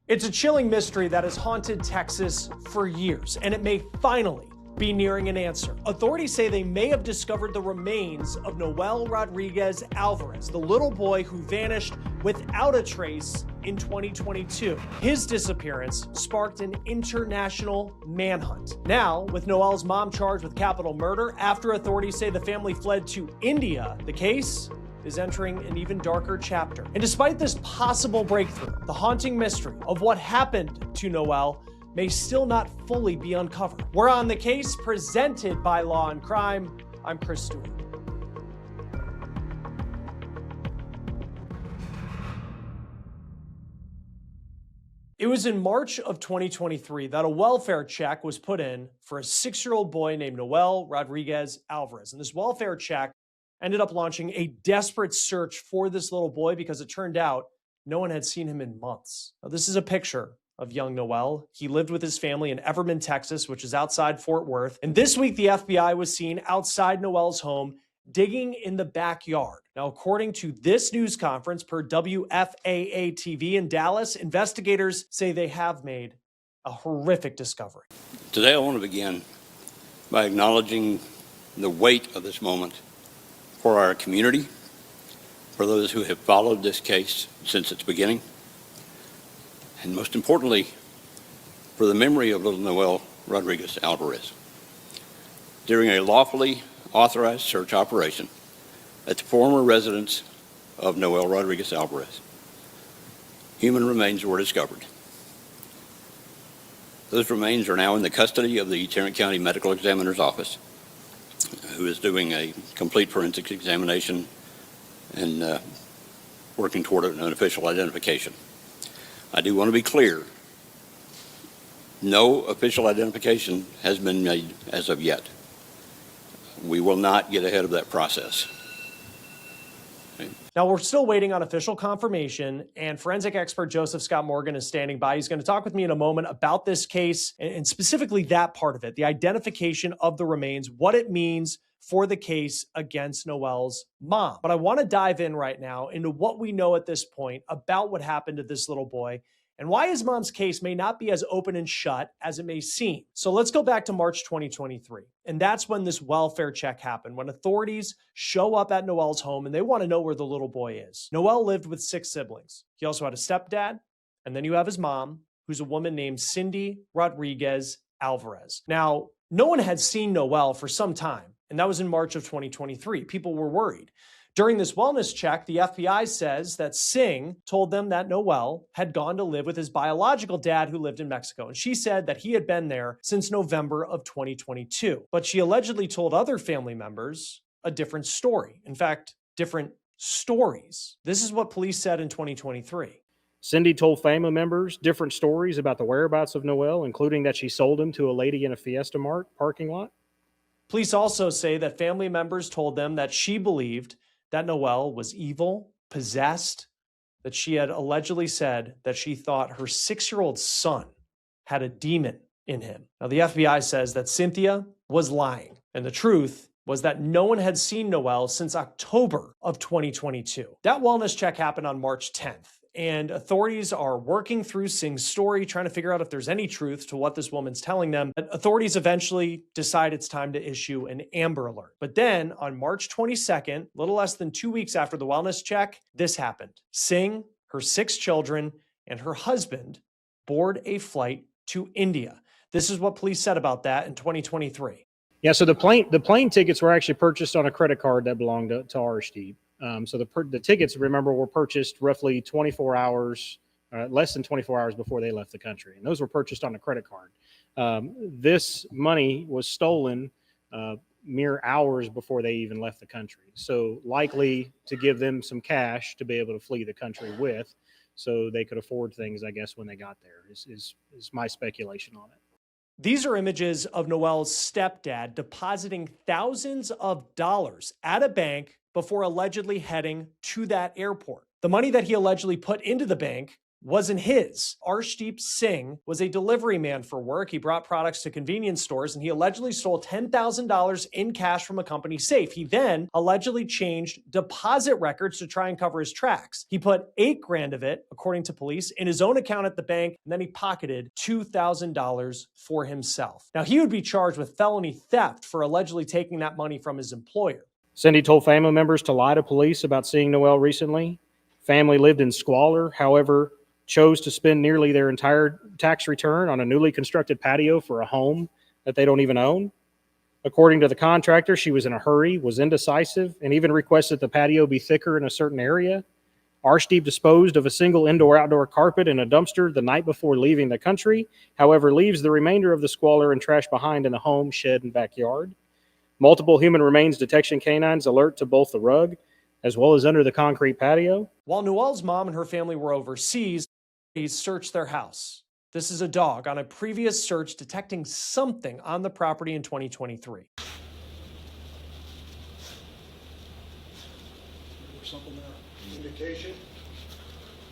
It's a chilling mystery that has haunted Texas for years, and it may finally be nearing an answer. Authorities say they may have discovered the remains of Noel Rodriguez-Alvarez, the little boy who vanished without a trace in 2022. His disappearance sparked an international manhunt. Now, with Noel's mom charged with capital murder after authorities say the family fled to India, the case is entering an even darker chapter. And despite this possible breakthrough, the haunting mystery of what happened to Noel may still not fully be uncovered. We're on The Case, presented by Law&Crime. I'm Chris Stewart. It was in March of 2023 that a welfare check was put in for a 6-year-old boy named Noel Rodriguez-Alvarez. And this welfare check ended up launching a desperate search for this little boy because it turned out no one had seen him in months. Now, this is a picture of young Noel. He lived with his family in Everman, Texas, which is outside Fort Worth. And this week, the FBI was seen outside Noel's home digging in the backyard. Now, according to this news conference per WFAA TV in Dallas, investigators say they have made a horrific discovery. Today, I want to begin by acknowledging the weight of this moment for our community, for those who have followed this case since its beginning, and most importantly, for the memory of little Noel Rodriguez-Alvarez. During a lawfully authorized search operation at the former residence of Noel Rodriguez-Alvarez, human remains were discovered. Those remains are now in the custody of the Tarrant County Medical Examiner's Office, who is doing a complete forensics examination and working toward an official identification. I do want to be clear, no official identification has been made as of yet. We will not get ahead of that process. Now, we're still waiting on official confirmation, and forensic expert Joseph Scott Morgan is standing by. He's going to talk with me in a moment about this case and specifically that part of it, the identification of the remains, what it means for the case against Noel's mom. But I want to dive in right now into what we know at this point about what happened to this little boy and why his mom's case may not be as open and shut as it may seem. So let's go back to March 2023. And that's when this welfare check happened, when authorities show up at Noel's home and they want to know where the little boy is. Noel lived with 6 siblings. He also had a stepdad, and then you have his mom, who's a woman named Cindy Rodriguez-Alvarez. Now, no one had seen Noel for some time, and that was in March of 2023. People were worried. During this wellness check, the FBI says that Singh told them that Noel had gone to live with his biological dad who lived in Mexico. And she said that he had been there since November of 2022. But she allegedly told other family members a different story. In fact, different stories. This is what police said in 2023. Cindy told family members different stories about the whereabouts of Noel, including that she sold him to a lady in a Fiesta Mart parking lot. Police also say that family members told them that she believed that Noel was evil, possessed, that she had allegedly said that she thought her 6-year-old son had a demon in him. Now, the FBI says that Cynthia was lying, and the truth was that no one had seen Noel since October of 2022. That wellness check happened on March 10th. And authorities are working through Singh's story, trying to figure out if there's any truth to what this woman's telling them. Authorities eventually decide it's time to issue an Amber Alert. But then on March 22nd, a little less than 2 weeks after the wellness check, this happened. Singh, her 6 children, and her husband board a flight to India. This is what police said about that in 2023. Yeah, so the plane tickets were actually purchased on a credit card that belonged to Aristide. So the tickets, remember, were purchased roughly 24 hours, less than 24 hours before they left the country. And those were purchased on a credit card. This money was stolen mere hours before they even left the country. So likely to give them some cash to be able to flee the country with, so they could afford things, I guess, when they got there, is my speculation on it. These are images of Noel's stepdad depositing thousands of dollars at a bank before allegedly heading to that airport. The money that he allegedly put into the bank wasn't his. Arshdeep Singh was a delivery man for work. He brought products to convenience stores, and he allegedly stole $10,000 in cash from a company safe. He then allegedly changed deposit records to try and cover his tracks. He put $8,000 of it, according to police, in his own account at the bank, and then he pocketed $2,000 for himself. Now, he would be charged with felony theft for allegedly taking that money from his employer. Cindy told family members to lie to police about seeing Noel recently. Family lived in squalor, however, chose to spend nearly their entire tax return on a newly constructed patio for a home that they don't even own. According to the contractor, she was in a hurry, was indecisive, and even requested the patio be thicker in a certain area. Arshdeep disposed of a single indoor-outdoor carpet in a dumpster the night before leaving the country, however, leaves the remainder of the squalor and trash behind in the home, shed, and backyard. Multiple human remains detection canines alert to both the rug as well as under the concrete patio. While Noel's mom and her family were overseas, he searched their house. This is a dog on a previous search detecting something on the property in 2023. Something there, indication,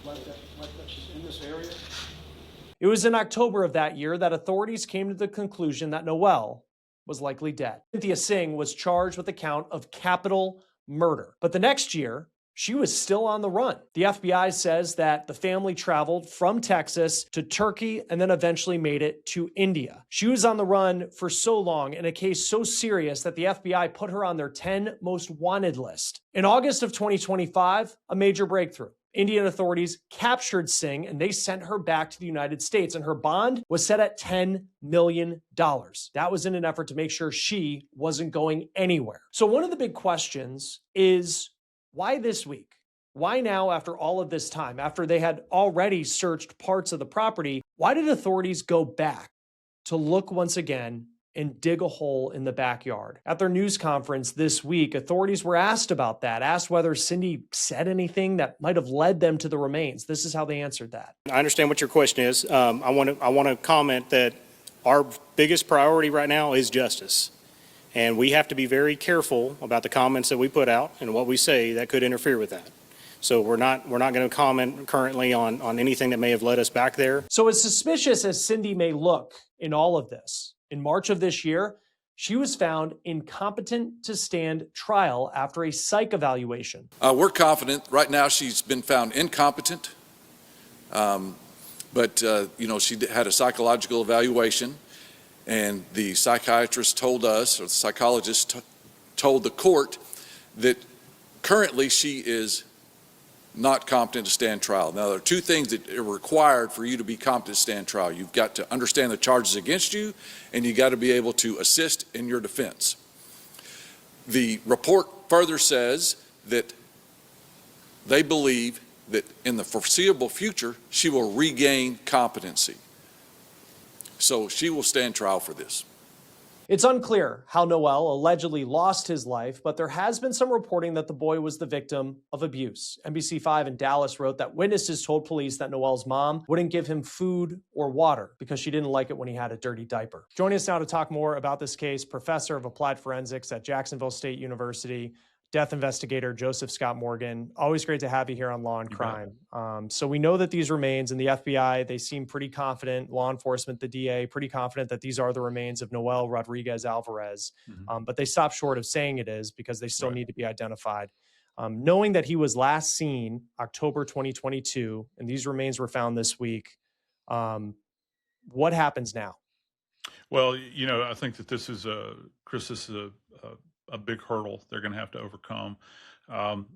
like that's in this area. It was in October of that year that authorities came to the conclusion that Noel was likely dead. Cynthia Singh was charged with the count of capital murder. But the next year, she was still on the run. The FBI says that the family traveled from Texas to Turkey and then eventually made it to India. She was on the run for so long in a case so serious that the FBI put her on their 10 most wanted list. In August of 2025, a major breakthrough. Indian authorities captured Singh and they sent her back to the United States, and her bond was set at $10 million. That was in an effort to make sure she wasn't going anywhere. So one of the big questions is, why this week? Why now, after all of this time, after they had already searched parts of the property? Why did authorities go back to look once again and dig a hole in the backyard? At their news conference this week, authorities were asked about that, asked whether Cindy said anything that might have led them to the remains. This is how they answered that. I understand what your question is. I want to comment that our biggest priority right now is justice. And we have to be very careful about the comments that we put out and what we say that could interfere with that. So we're not going to comment currently on anything that may have led us back there. So as suspicious as Cindy may look in all of this, in March of this year, she was found incompetent to stand trial after a psych evaluation. We're confident. Right now she's been found incompetent, but she had a psychological evaluation. And the psychiatrist told us, or the psychologist told the court, that currently she is not competent to stand trial. Now, there are two things that are required for you to be competent to stand trial. You've got to understand the charges against you, and you got to be able to assist in your defense. The report further says that they believe that in the foreseeable future, she will regain competency. So she will stand trial for this. It's unclear how Noel allegedly lost his life, but there has been some reporting that the boy was the victim of abuse. NBC5 in Dallas wrote that witnesses told police that Noel's mom wouldn't give him food or water because she didn't like it when he had a dirty diaper. Joining us now to talk more about this case, Professor of Applied Forensics at Jacksonville State University, death investigator Joseph Scott Morgan. Always great to have you here on Law and Crime. So we know that these remains, and the FBI, they seem pretty confident, law enforcement, the DA, pretty confident that these are the remains of Noel Rodriguez-Alvarez. But they stop short of saying it is because they still need to be identified. Knowing that he was last seen October 2022, and these remains were found this week, what happens now? Well, I think that this is Chris, this is a big hurdle they're going to have to overcome,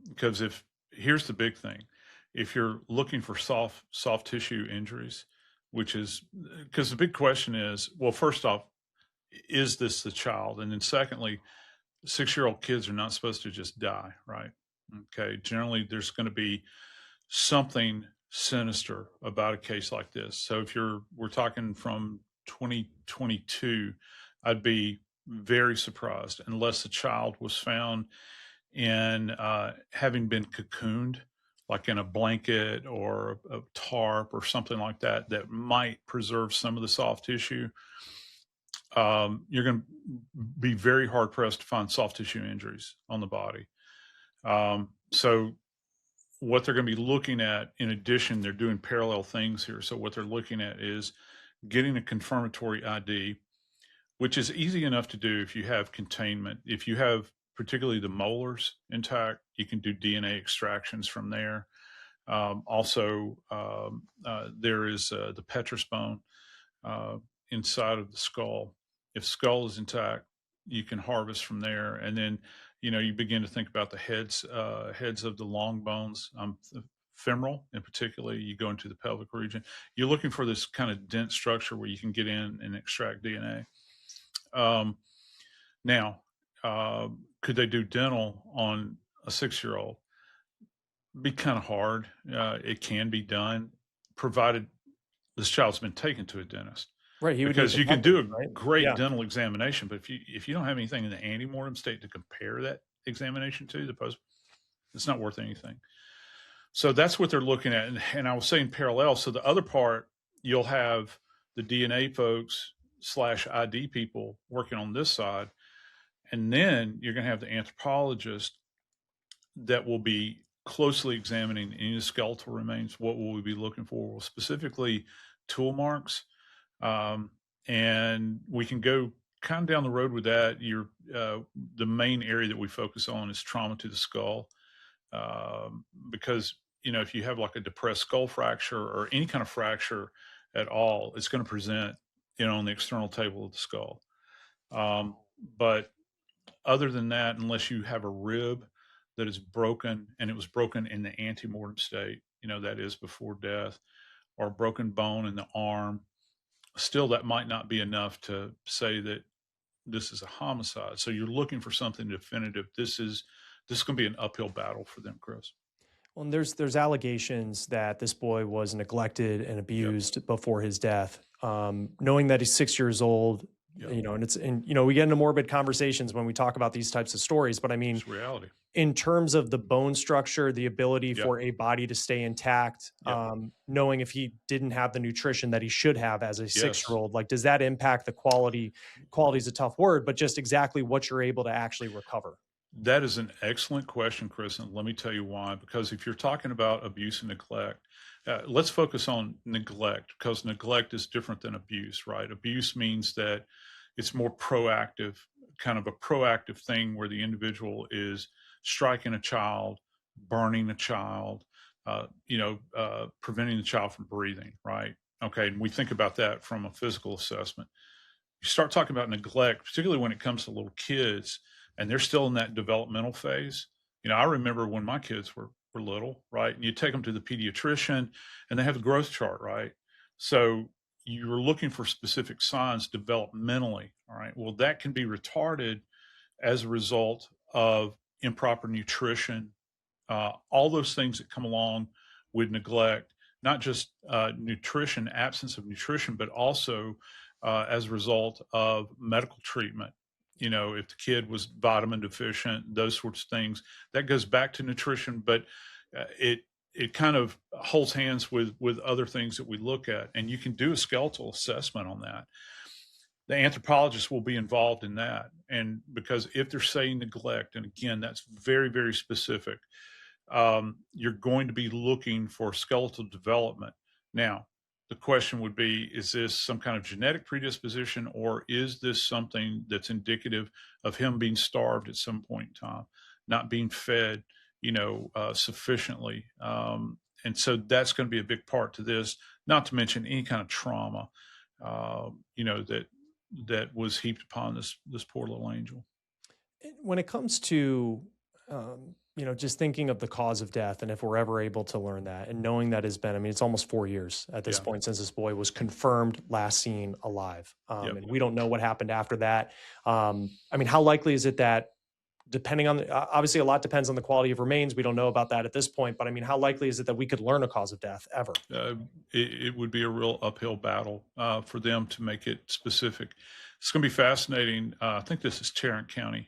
because here's the big thing: if you're looking for soft tissue injuries, which is because the big question is, well, first off, is this the child? And then secondly, 6-year-old kids are not supposed to just die, right? Okay, generally there's going to be something sinister about a case like this. So if we're talking from 2022, I'd be very surprised unless the child was found in having been cocooned, like in a blanket or a tarp or something like that, that might preserve some of the soft tissue. You're going to be very hard pressed to find soft tissue injuries on the body. So what they're going to be looking at, in addition, they're doing parallel things here. So what they're looking at is getting a confirmatory ID, which is easy enough to do if you have containment. If you have particularly the molars intact, you can do DNA extractions from there. There is the petrous bone inside of the skull. If skull is intact, you can harvest from there. And then, you begin to think about the heads of the long bones, femoral in particular. You go into the pelvic region. You're looking for this kind of dense structure where you can get in and extract DNA. Now, could they do dental on a 6-year-old? Be kind of hard. It can be done, provided this child's been taken to a dentist. Right. Because you can do a right? great Yeah. dental examination, but if you don't have anything in the antemortem state to compare that examination to, it's not worth anything. So that's what they're looking at. And I was saying parallel. So the other part, you'll have the DNA folks / ID people working on this side. And then you're going to have the anthropologist that will be closely examining any of the skeletal remains. What will we be looking for? Well, specifically tool marks. And we can go kind of down the road with that. The main area that we focus on is trauma to the skull. Because, if you have like a depressed skull fracture or any kind of fracture at all, it's going to present, on the external table of the skull. But other than that, unless you have a rib that is broken and it was broken in the antemortem state, that is before death, or a broken bone in the arm, still that might not be enough to say that this is a homicide. So you're looking for something definitive. This is going to be an uphill battle for them, Chris. Well, and there's allegations that this boy was neglected and abused before his death. Knowing that he's 6 years old, Yep. We get into morbid conversations when we talk about these types of stories, but I mean, It's reality. in terms of the bone structure, the ability Yep. for a body to stay intact, Yep. knowing if he didn't have the nutrition that he should have as a Yes. 6-year-old, like, does that impact the quality? Quality is a tough word, but just exactly what you're able to actually recover. That is an excellent question, Chris, and let me tell you why. Because if you're talking about abuse and neglect, let's focus on neglect, because neglect is different than abuse, right? Abuse means that it's more proactive, kind of a proactive thing where the individual is striking a child, burning a child, preventing the child from breathing, right? Okay, and we think about that from a physical assessment. You start talking about neglect, particularly when it comes to little kids, and they're still in that developmental phase. I remember when my kids were little, right? And you take them to the pediatrician and they have a growth chart, right? So you're looking for specific signs developmentally, all right? Well, that can be retarded as a result of improper nutrition, all those things that come along with neglect, not just nutrition, absence of nutrition, but also as a result of medical treatment. If the kid was vitamin deficient, those sorts of things, that goes back to nutrition, but it kind of holds hands with other things that we look at, and you can do a skeletal assessment on that. The anthropologist will be involved in that. And because if they're saying neglect, and again, that's very, very specific, you're going to be looking for skeletal development. Now, the question would be, is this some kind of genetic predisposition, or is this something that's indicative of him being starved at some point in time, not being fed, sufficiently? And so that's going to be a big part to this, not to mention any kind of trauma, that was heaped upon this poor little angel. When it comes to, just thinking of the cause of death, and if we're ever able to learn that, and knowing that has been, it's almost 4 years at this point since this boy was confirmed last seen alive. And we don't know what happened after that. How likely is it that, depending on, obviously a lot depends on the quality of remains. We don't know about that at this point, but how likely is it that we could learn a cause of death ever? It would be a real uphill battle for them to make it specific. It's going to be fascinating. I think this is Tarrant County,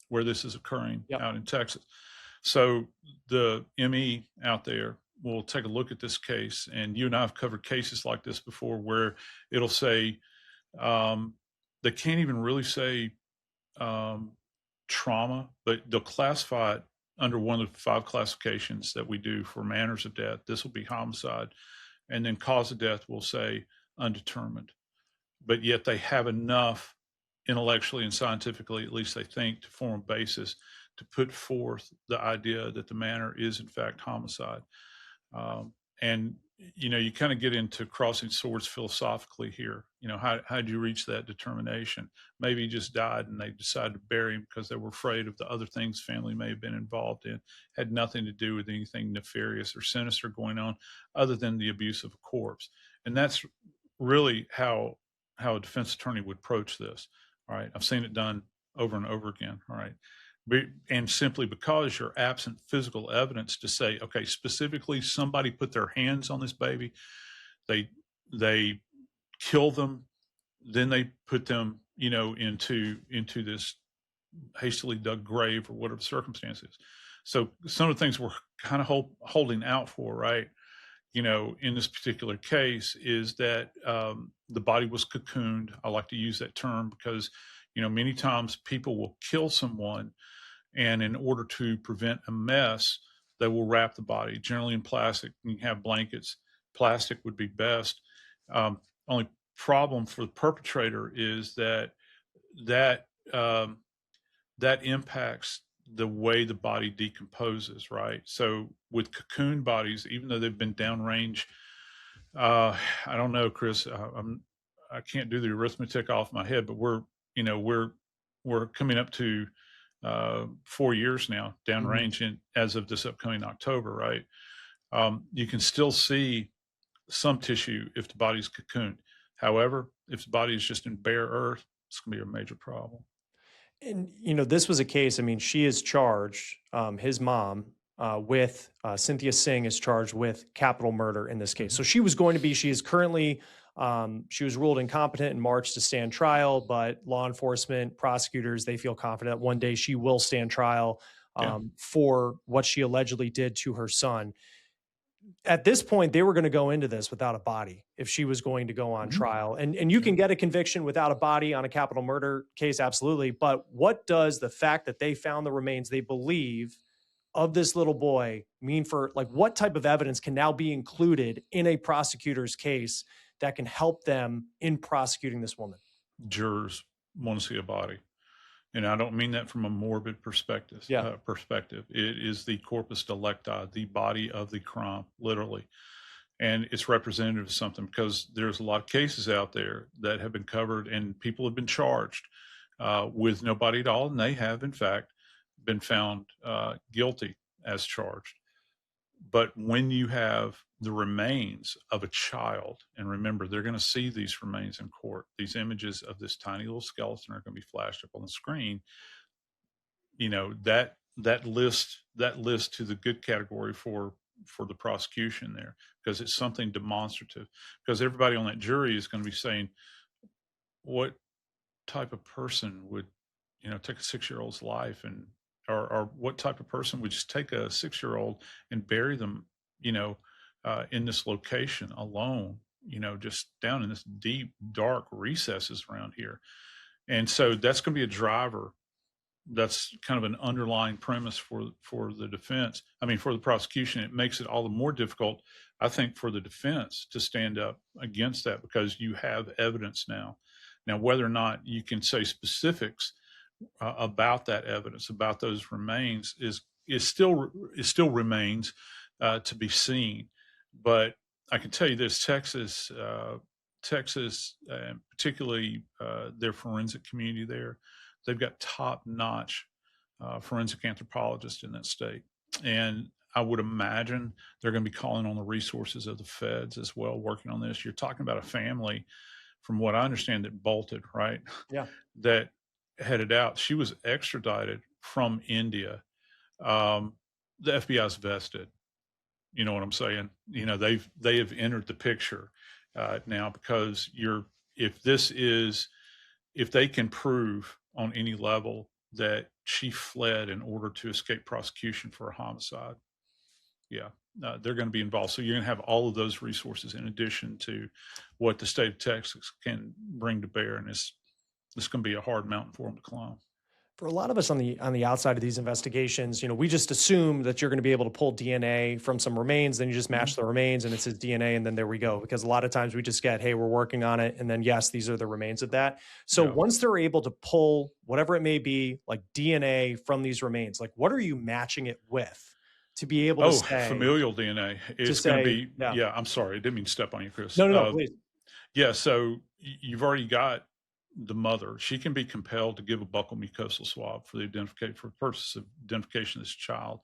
where this is occurring out in Texas. So the ME out there will take a look at this case, and you and I have covered cases like this before, where it'll say, they can't even really say trauma, but they'll classify it under one of the 5 classifications that we do for manners of death. This will be homicide. And then cause of death will say undetermined. But yet they have enough intellectually and scientifically, at least they think, to form a basis to put forth the idea that the manner is in fact homicide. And you kind of get into crossing swords philosophically here. How did you reach that determination? Maybe he just died and they decided to bury him because they were afraid of the other things family may have been involved in. Had nothing to do with anything nefarious or sinister going on other than the abuse of a corpse. And that's really how a defense attorney would approach this. All right. I've seen it done over and over again. All right. And simply because you're absent physical evidence to say, okay, specifically somebody put their hands on this baby, they kill them, then they put them, into this hastily dug grave or whatever the circumstances. So some of the things we're kind of holding out for, right? In this particular case is that the body was cocooned. I like to use that term because, many times people will kill someone and in order to prevent a mess, they will wrap the body, generally in plastic. You can have blankets. Plastic would be best. Only problem for the perpetrator is that impacts the way the body decomposes, right? So with cocoon bodies, even though they've been downrange, I don't know, Chris, I can't do the arithmetic off my head, but we're coming up to 4 years now downrange as of this upcoming October, right? You can still see some tissue if the body's cocooned. However, if the body is just in bare earth, it's going to be a major problem. And, this was a case, she is charged, his mom, with Cynthia Singh is charged with capital murder in this case. So she is currently, she was ruled incompetent in March to stand trial, but law enforcement, prosecutors, they feel confident one day she will stand trial for what she allegedly did to her son. At this point, they were going to go into this without a body if she was going to go on trial. And you can get a conviction without a body on a capital murder case, absolutely. But what does the fact that they found the remains, they believe, of this little boy mean for, what type of evidence can now be included in a prosecutor's case that can help them in prosecuting this woman? Jurors want to see a body. And I don't mean that from a morbid perspective. It is the corpus delicti, the body of the crime, literally. And it's representative of something because there's a lot of cases out there that have been covered and people have been charged with no body at all. And they have, in fact, been found guilty as charged. But when you have the remains of a child, and remember, they're going to see these remains in court. These images of this tiny little skeleton are going to be flashed up on the screen. That list to the good category for the prosecution there, because it's something demonstrative. Because everybody on that jury is going to be saying, what type of person would, take a 6-year-old's life or what type of person would just take a 6-year-old and bury them, in this location alone, just down in this deep, dark recesses around here. And so that's going to be a driver. That's kind of an underlying premise for the defense. For the prosecution. It makes it all the more difficult, I think, for the defense to stand up against that because you have evidence now. Now, whether or not you can say specifics about that evidence, about those remains, is still remains to be seen. But I can tell you this: Texas, particularly their forensic community there, they've got top-notch forensic anthropologists in that state, and I would imagine they're going to be calling on the resources of the feds as well, working on this. You're talking about a family, from what I understand, that bolted, right? Yeah. That headed out. She was extradited from India. The FBI's vested. You know what I'm saying? They have entered the picture now because if they can prove on any level that she fled in order to escape prosecution for a homicide, they're going to be involved. So you're going to have all of those resources in addition to what the state of Texas can bring to bear, and it's going to be a hard mountain for them to climb. For a lot of us on the outside of these investigations, we just assume that you're going to be able to pull DNA from some remains, then you just match the remains and it says DNA, and then there we go. Because a lot of times we just get, hey, we're working on it, and then yes, these are the remains of that. So Yeah. once they're able to pull whatever it may be, like DNA from these remains, like what are you matching it with to be able to say familial DNA. It's going to be, yeah. I'm sorry. I didn't mean to step on you, Chris. No, please. Yeah, so you've already got the mother. She can be compelled to give a buccal mucosal swab for the purpose of identification of this child.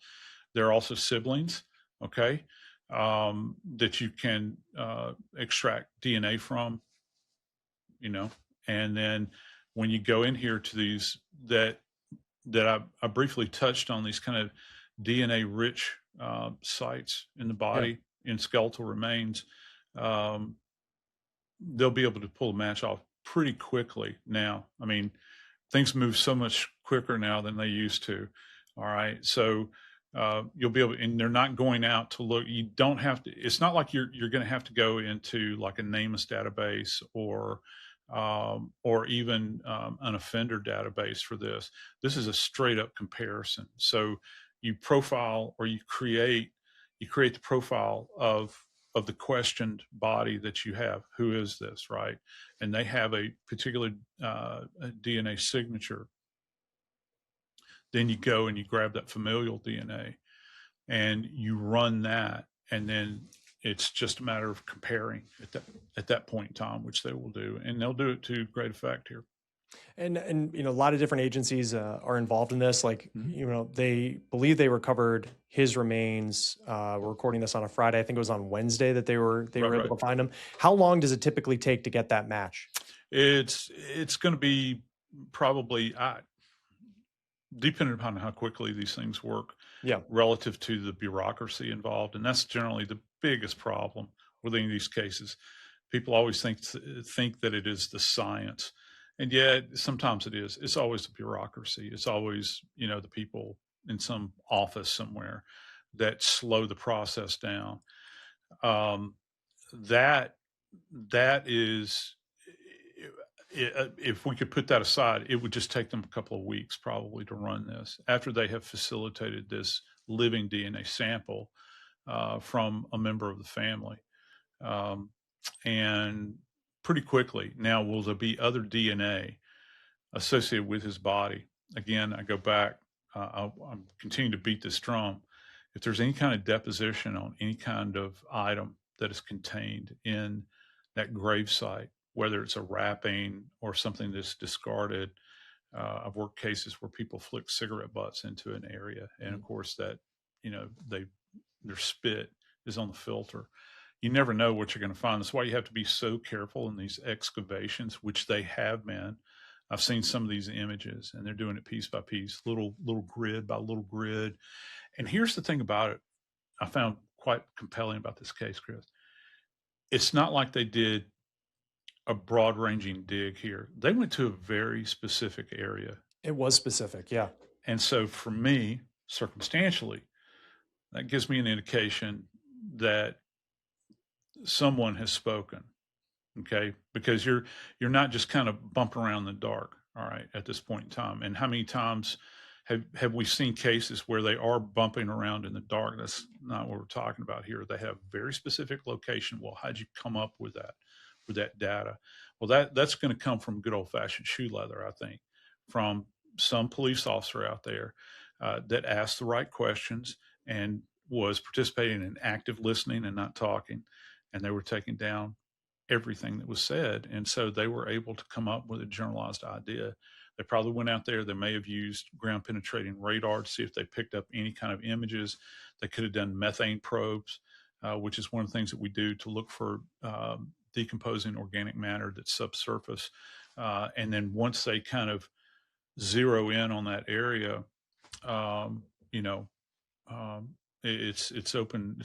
There are also siblings, okay, that you can extract DNA from, and then when you go in here to these that I briefly touched on, these kind of DNA rich sites in the body, in skeletal remains, they'll be able to pull a match off pretty quickly now. I mean, things move so much quicker now than they used to. All right. So you'll be able, and they're not going out to look. You don't have to, it's not like you're going to have to go into like a NamUs database or even an offender database for this. This is a straight up comparison. So you profile, or you create the profile of the questioned body that you have. Who is this, right? And they have a particular DNA signature. Then you go and you grab that familial DNA and you run that, and then it's just a matter of comparing at that point in time, which they will do, and they'll do it to great effect here. And a lot of different agencies are involved in this. Like, they believe they recovered his remains. We're recording this on a Friday. I think it was on Wednesday that they were able to find him. How long does it typically take to get that match? It's going to be probably depending upon how quickly these things work. Yeah. Relative to the bureaucracy involved, and that's generally the biggest problem with any of these cases. People always think that it is the science. And yet, sometimes it is. It's always the bureaucracy. It's always, the people in some office somewhere that slow the process down. That is, if we could put that aside, it would just take them a couple of weeks probably to run this after they have facilitated this living DNA sample from a member of the family. And pretty quickly. Now, will there be other DNA associated with his body? Again, I go back, I'm continuing to beat this drum. If there's any kind of deposition on any kind of item that is contained in that grave site, whether it's a wrapping or something that's discarded, I've worked cases where people flick cigarette butts into an area, and of course that, their spit is on the filter. You never know what you're going to find. That's why you have to be so careful in these excavations, which they have been. I've seen some of these images, and they're doing it piece by piece, little grid by little grid. And here's the thing about it I found quite compelling about this case, Chris. It's not like they did a broad-ranging dig here. They went to a very specific area. It was specific, yeah. And so for me, circumstantially, that gives me an indication that someone has spoken, okay? Because you're not just kind of bumping around in the dark, all right, at this point in time. And how many times have we seen cases where they are bumping around in the dark? That's not what we're talking about here. They have very specific location. Well, how'd you come up with that data? Well, that's going to come from good old-fashioned shoe leather, I think, from some police officer out there that asked the right questions and was participating in active listening and not talking. And they were taking down everything that was said. And so they were able to come up with a generalized idea. They probably went out there. They may have used ground penetrating radar to see if they picked up any kind of images. They could have done methane probes, which is one of the things that we do to look for decomposing organic matter that's subsurface. And then once they kind of zero in on that area, it's open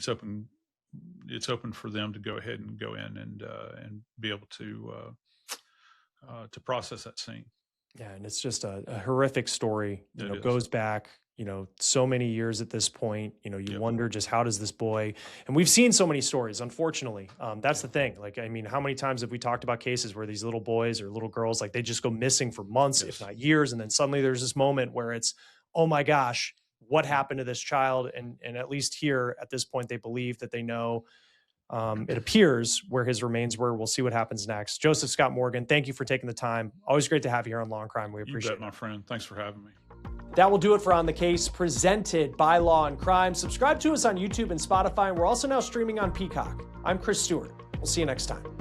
for them to go ahead and go in and be able to process that scene. Yeah, and it's just a horrific story. Goes back so many years at this point. You wonder just how does this boy, and we've seen so many stories, unfortunately. That's the thing. Like, I mean, how many times have we talked about cases where these little boys or little girls, like they just go missing for months, if not years. And then suddenly there's this moment where it's, oh my gosh, what happened to this child? And at least here at this point, they believe that they know, it appears, where his remains were. We'll see what happens next. Joseph Scott Morgan, thank you for taking the time. Always great to have you here on Law and Crime. We appreciate it. You bet, my friend. Thanks for having me. That will do it for On the Case, presented by Law and Crime. Subscribe to us on YouTube and Spotify, and we're also now streaming on Peacock. I'm Chris Stewart. We'll see you next time.